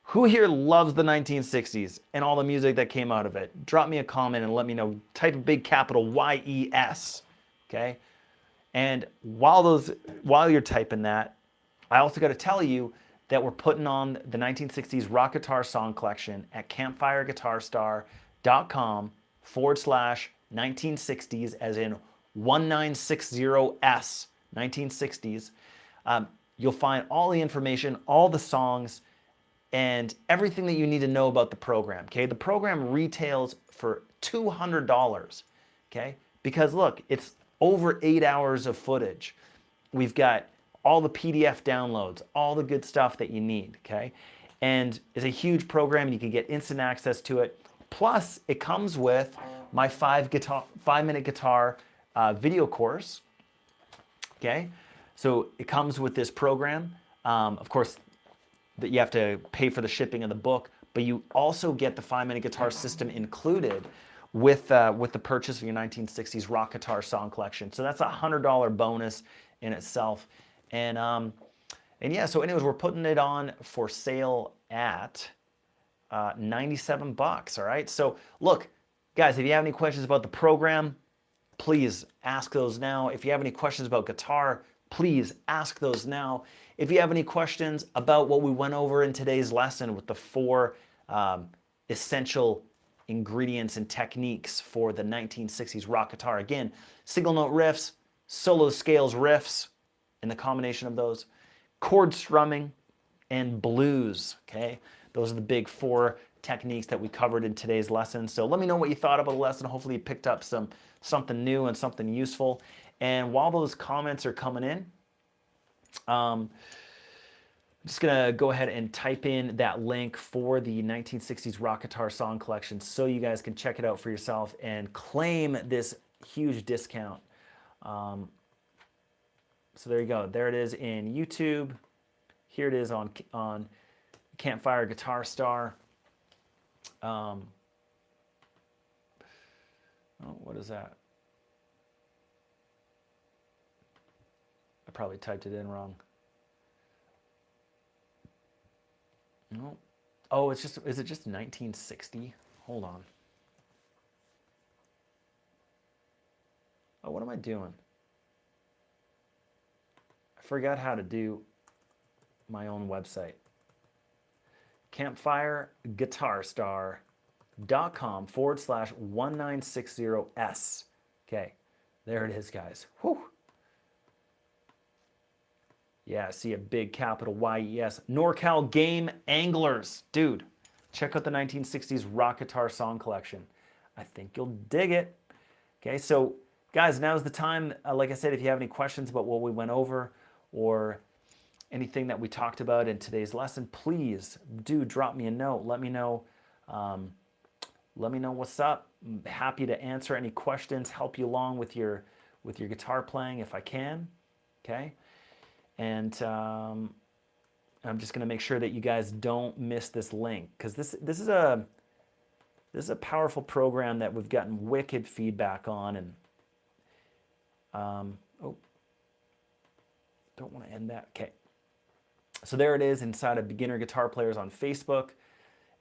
who here loves the 1960s and all the music that came out of it? Drop me a comment and let me know. Type a big capital YES, okay? And while you're typing that, I also got to tell you that we're putting on the 1960s rock guitar song collection at campfireguitarstar.com/1960s, as in 1960S, 1960s. You'll find all the information, all the songs, and everything that you need to know about the program, okay? The program retails for $200, okay? Because look, it's over 8 hours of footage. We've got all the PDF downloads, all the good stuff that you need, okay? And it's a huge program, and you can get instant access to it. Plus, it comes with my 5-minute guitar video course, okay? So it comes with this program. Of course, that you have to pay for the shipping of the book, but you also get the 5-minute guitar system included with the purchase of your 1960s rock guitar song collection. So that's a $100 bonus in itself. And yeah, so anyways, we're putting it on for sale at $97, all right? So look, guys, if you have any questions about the program, please ask those now. If you have any questions about guitar, please ask those now. If you have any questions about what we went over in today's lesson with the 4 essential ingredients and techniques for the 1960s rock guitar, again, single note riffs, solo scales riffs, and the combination of those, chord strumming, and blues, okay? Those are the big 4 techniques that we covered in today's lesson. So let me know what you thought about the lesson. Hopefully you picked up something new and something useful. And while those comments are coming in, I'm just gonna go ahead and type in that link for the 1960s rock guitar song collection so you guys can check it out for yourself and claim this huge discount. So there you go. There it is in YouTube. Here it is on Campfire Guitar Star. Oh, what is that? I probably typed it in wrong. No. Oh, it's just, is it just 1960? Hold on. Oh, what am I doing? I forgot how to do my own website. campfireguitarstar.com/1960s. Okay, there it is, guys. Whew. Yeah, see a big capital YES. NorCal Game Anglers. Dude, check out the 1960s rock guitar song collection. I think you'll dig it. Okay, so guys, now's the time. Like I said, if you have any questions about what we went over or anything that we talked about in today's lesson, please do drop me a note. Let me know. Let me know what's up. I'm happy to answer any questions, help you along with your guitar playing if I can. Okay, and I'm just going to make sure that you guys don't miss this link, because this is a powerful program that we've gotten wicked feedback on, and oh, don't want to end that. Okay. So there it is inside of Beginner Guitar Players on Facebook.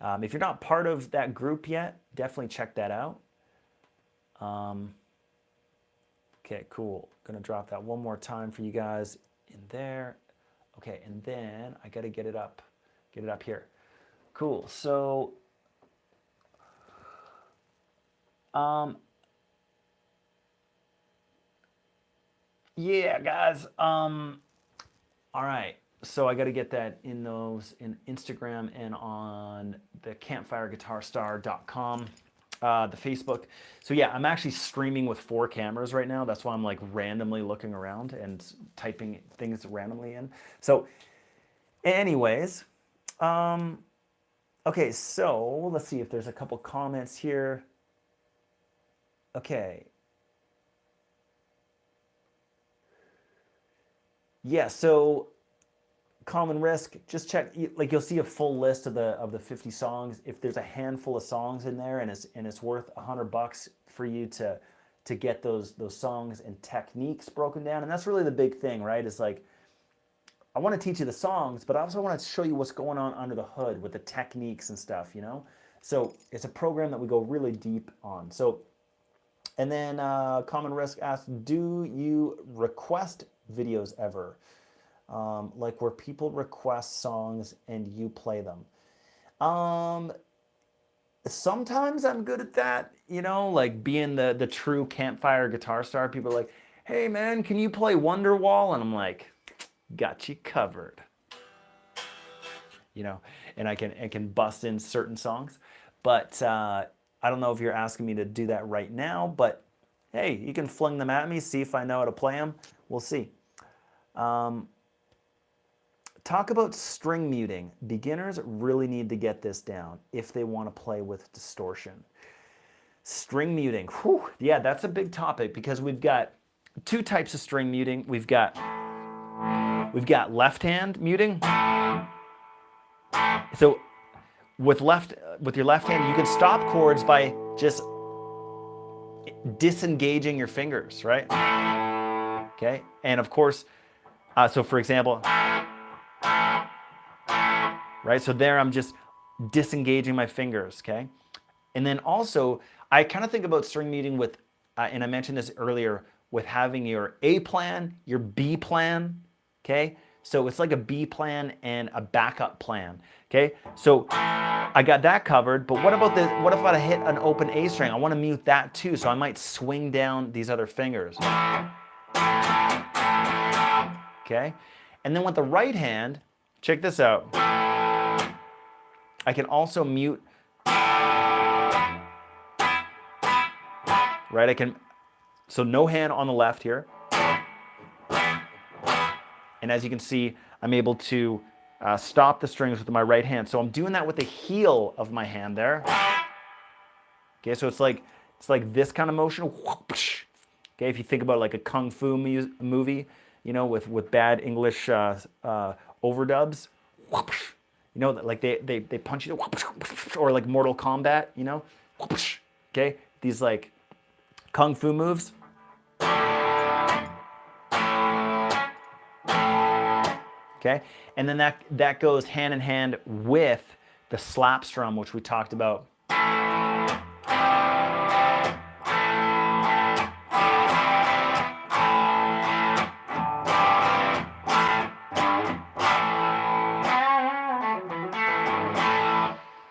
If you're not part of that group yet, definitely check that out. Okay, cool. Gonna drop that one more time for you guys in there. Okay, and then I gotta get it up here. Cool. So, yeah, guys. All right. So I got to get that in Instagram and on the campfireguitarstar.com, the Facebook. So yeah, I'm actually streaming with 4 cameras right now. That's why I'm like randomly looking around and typing things randomly in. So anyways, okay, so let's see if there's a couple comments here. Okay. Yeah, so common risk, just check, like you'll see a full list of the 50 songs. If there's a handful of songs in there and it's worth $100 for you to get those songs and techniques broken down. And that's really the big thing, right? It's like, I want to teach you the songs, but I also want to show you what's going on under the hood with the techniques and stuff, you know? So it's a program that we go really deep on. So, and then Common Risk asks, do you request videos ever? Like where people request songs and you play them. Sometimes I'm good at that, you know, like being the true campfire guitar star. People are like, hey man, can you play Wonderwall? And I'm like, got you covered. You know, and I can bust in certain songs. But I don't know if you're asking me to do that right now, but hey, you can fling them at me, see if I know how to play them. We'll see. Talk about string muting. Beginners really need to get this down if they want to play with distortion. String muting. Whew, yeah, that's a big topic because we've got 2 types of string muting. We've got left hand muting. So with your left hand, you can stop chords by just disengaging your fingers, right? Okay, and of course, so for example, right? So there I'm just disengaging my fingers, okay? And then also, I kind of think about string muting with, and I mentioned this earlier, with having your A plan, your B plan, okay? So it's like a B plan and a backup plan, okay? So I got that covered, but what about this? What if I hit an open A string? I want to mute that too, so I might swing down these other fingers. Okay? And then with the right hand, check this out. I can also mute, right? I can, so no hand on the left here. And as you can see, I'm able to stop the strings with my right hand. So I'm doing that with the heel of my hand there. Okay, so it's like this kind of motion. Okay, if you think about like a kung fu movie, you know, with bad English overdubs. You know, like they punch you, or like Mortal Kombat, you know, okay? These like Kung Fu moves. Okay, and then that goes hand in hand with the slap strum, which we talked about.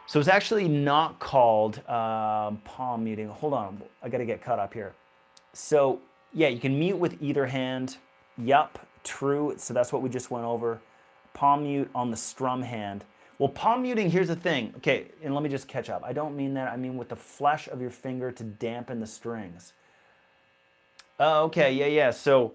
So it's actually not called palm muting. Hold on, I got to get caught up here. So yeah, you can mute with either hand. Yup, true. So that's what we just went over. Palm mute on the strum hand. Well, palm muting, here's the thing. Okay, and let me just catch up. I don't mean that. I mean with the flesh of your finger to dampen the strings. Oh, okay, yeah. So,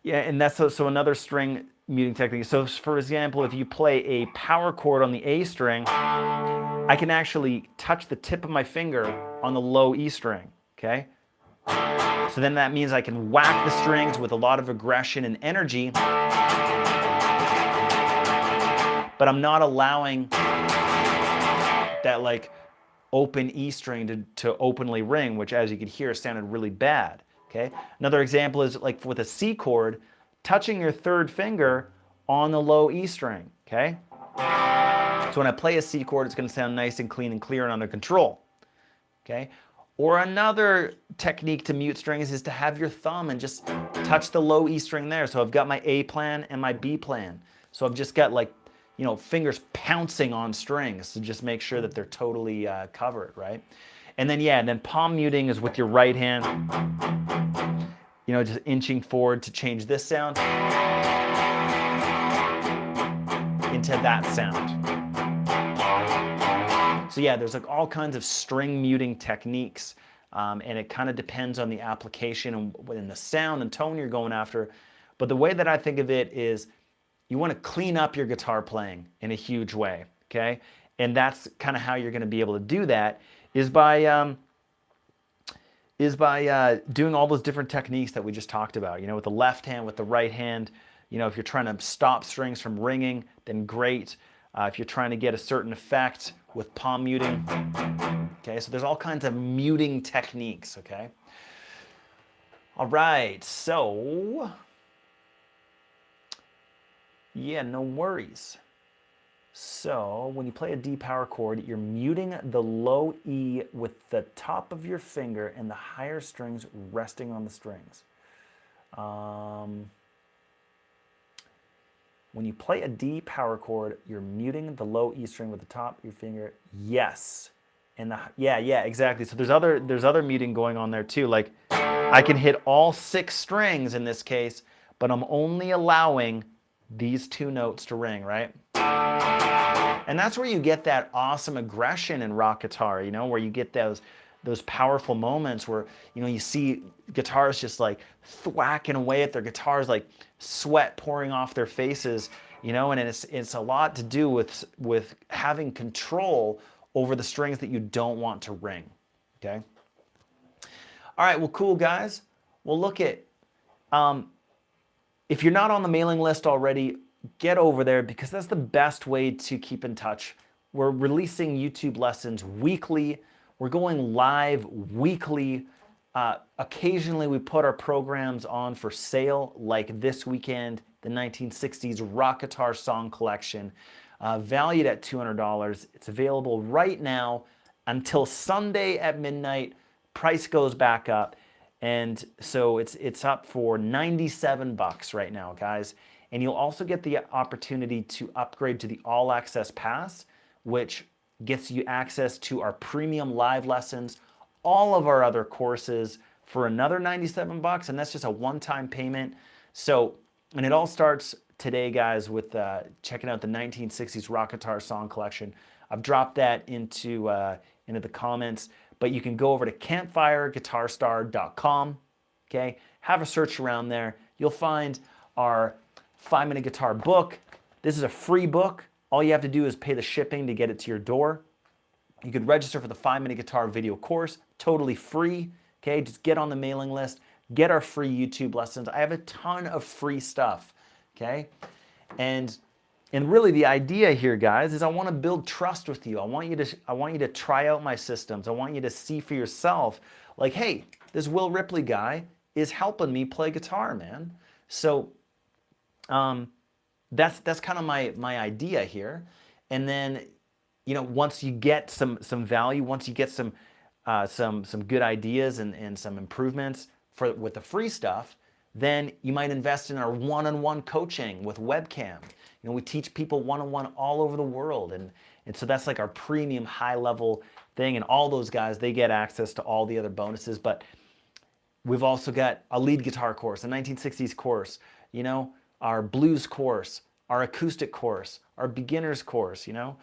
yeah, and that's so another string muting technique. So, for example, if you play a power chord on the A string, I can actually touch the tip of my finger on the low E string, okay? So then that means I can whack the strings with a lot of aggression and energy, but I'm not allowing that like open E string to openly ring, which as you can hear sounded really bad, okay? Another example is like with a C chord, touching your third finger on the low E string, okay? So when I play a C chord, it's going to sound nice and clean and clear and under control, okay? Or another technique to mute strings is to have your thumb and just touch the low E string there. So I've got my A plan and my B plan. So I've just got like, you know, fingers pouncing on strings to just make sure that they're totally covered, right? And then, yeah, and then palm muting is with your right hand, you know, just inching forward to change this sound into that sound. So yeah, there's like all kinds of string muting techniques, and it kind of depends on the application and the sound and tone you're going after. But the way that I think of it is you want to clean up your guitar playing in a huge way, okay? And that's kind of how you're going to be able to do that is by doing all those different techniques that we just talked about, you know, with the left hand, with the right hand. You know, if you're trying to stop strings from ringing, then great. If you're trying to get a certain effect with palm muting, okay, so there's all kinds of muting techniques, okay? All right, so, yeah, no worries. So when you play a D power chord, you're muting the low E with the top of your finger and the higher strings resting on the strings. When you play a D power chord, you're muting the low E string with the top of your finger. Yes. And yeah, exactly. So there's other muting going on there too. Like I can hit all 6 strings in this case, but I'm only allowing these 2 notes to ring, right? And that's where you get that awesome aggression in rock guitar, you know, where you get those powerful moments where, you know, you see guitarists just like thwacking away at their guitars, like sweat pouring off their faces, you know, and it's a lot to do with having control over the strings that you don't want to ring, okay? All right, well, cool, guys. Well, look at, if you're not on the mailing list already, get over there because that's the best way to keep in touch. We're releasing YouTube lessons weekly. We're going live weekly. Occasionally we put our programs on for sale, like this weekend, the 1960s Rock Guitar Song Collection, valued at $200. It's available right now until Sunday at midnight. Price goes back up. And so it's up for 97 bucks right now, guys. And you'll also get the opportunity to upgrade to the All Access Pass, which gets you access to our premium live lessons, all of our other courses for another 97 bucks, and that's just a one-time payment. So, and it all starts today, guys, with checking out the 1960s Rock Guitar Song Collection. I've dropped that into the comments, but you can go over to campfireguitarstar.com, okay? Have a search around there. You'll find our 5-minute guitar book. This is a free book. All you have to do is pay the shipping to get it to your door. You could register for the 5-minute guitar video course, totally free, okay? Just get on the mailing list, get our free YouTube lessons. I have a ton of free stuff, okay? And And really the idea here, guys, is I want to build trust with you. I want you to try out my systems. I want you to see for yourself, like, hey, this Will Ripley guy is helping me play guitar, man. So that's kind of my idea here. And then, you know, once you get some value, once you get some good ideas and some improvements with the free stuff, then you might invest in our one-on-one coaching with webcam. You know, we teach people one-on-one all over the world, and so that's like our premium high-level thing. And all those guys, they get access to all the other bonuses. But we've also got a lead guitar course, a 1960s course, you know, our blues course, our acoustic course, our beginners course, you know,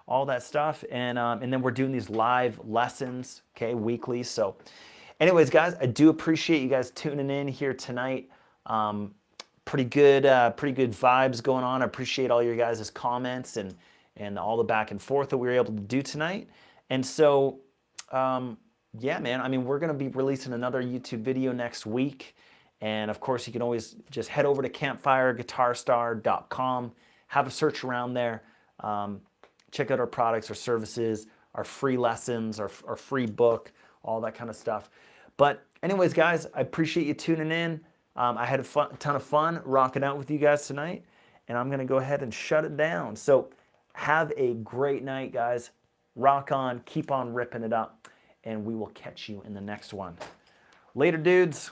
all that stuff. And then we're doing these live lessons, okay, weekly. So anyways, guys, I do appreciate you guys tuning in here tonight. Pretty good vibes going on. I appreciate all your guys' comments and all the back and forth that we were able to do tonight. And so, yeah, man, I mean, we're going to be releasing another YouTube video next week. And of course, you can always just head over to campfireguitarstar.com, have a search around there, check out our products, our services, our free lessons, our free book, all that kind of stuff. But anyways, guys, I appreciate you tuning in. I had a ton of fun rocking out with you guys tonight, and I'm going to go ahead and shut it down. So have a great night, guys. Rock on, keep on ripping it up, and we will catch you in the next one. Later, dudes.